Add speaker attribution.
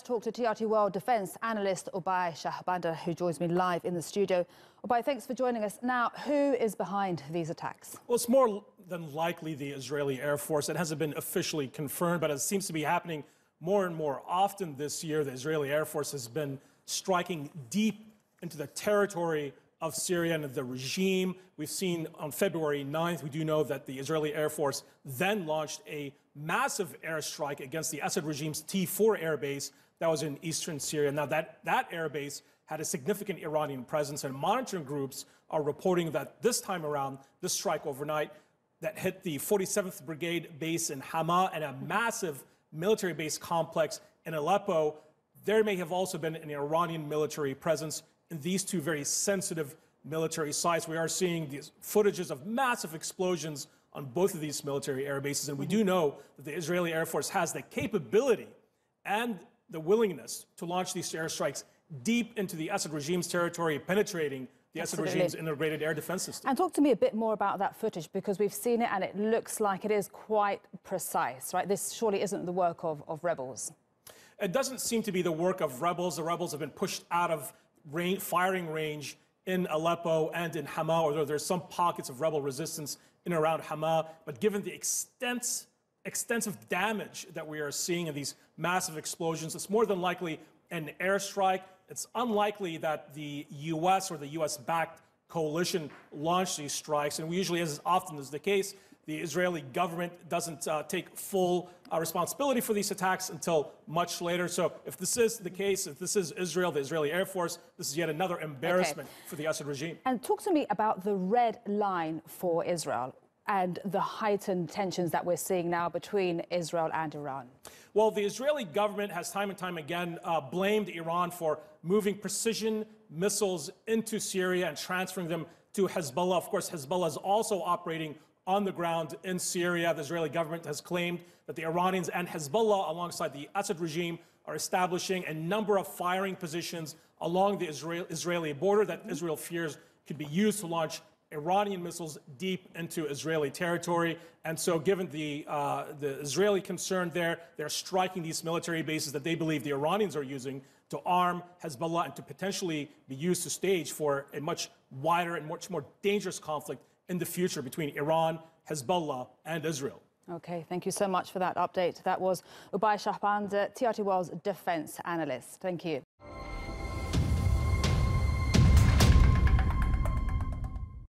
Speaker 1: to talk to TRT World defense analyst Oubai Shahbandar, who joins me live in the studio. Oubai, thanks for joining us. Now, who is behind these attacks?
Speaker 2: Well, it's more than likely the Israeli Air Force. It hasn't been officially confirmed, but it seems to be happening more and more often this year. The Israeli Air Force has been striking deep into the territory of Syria and the regime. We've seen on February 9th, we do know that the Israeli Air Force then launched a massive airstrike against the Assad regime's T4 airbase that was in eastern Syria. Now, that airbase had a significant Iranian presence, and monitoring groups are reporting that this time around, this strike overnight that hit the 47th Brigade base in Hama and a massive military base complex in Aleppo, there may have also been an Iranian military presence in these two very sensitive military sites. We are seeing these footages of massive explosions on both of these military air bases, and we do know that the Israeli Air Force has the capability and the willingness to launch these airstrikes deep into the Assad regime's territory, penetrating the Assad regime's integrated air defense system.
Speaker 1: And talk to me a bit more about that footage, because we've seen it and it looks like it is quite precise, right? This surely isn't the work of rebels.
Speaker 2: It doesn't seem to be the work of rebels. The rebels have been pushed out of firing range in Aleppo and in Hama, although there's some pockets of rebel resistance in and around Hama. But given the extensive damage that we are seeing in these massive explosions, it's more than likely an airstrike. It's unlikely that the U.S. or the U.S.-backed coalition launched these strikes. And we usually, as often is the case, the Israeli government doesn't take full responsibility for these attacks until much later. So if this is the case, if this is Israel, the Israeli Air Force, this is yet another embarrassment for the Assad regime.
Speaker 1: And talk to me about the red line for Israel and the heightened tensions that we're seeing now between Israel and Iran.
Speaker 2: Well, the Israeli government has time and time again blamed Iran for moving precision missiles into Syria and transferring them to Hezbollah. Of course, Hezbollah is also operating on the ground in Syria. The Israeli government has claimed that the Iranians and Hezbollah, alongside the Assad regime, are establishing a number of firing positions along the Israeli border that Israel fears could be used to launch Iranian missiles deep into Israeli territory. And so given the Israeli concern there, they're striking these military bases that they believe the Iranians are using to arm Hezbollah and to potentially be used to stage for a much wider and much more dangerous conflict in the future between Iran, Hezbollah, and Israel.
Speaker 1: Okay, thank you so much for that update. That was Oubai Shahbandar, TRT World's defense analyst. Thank you.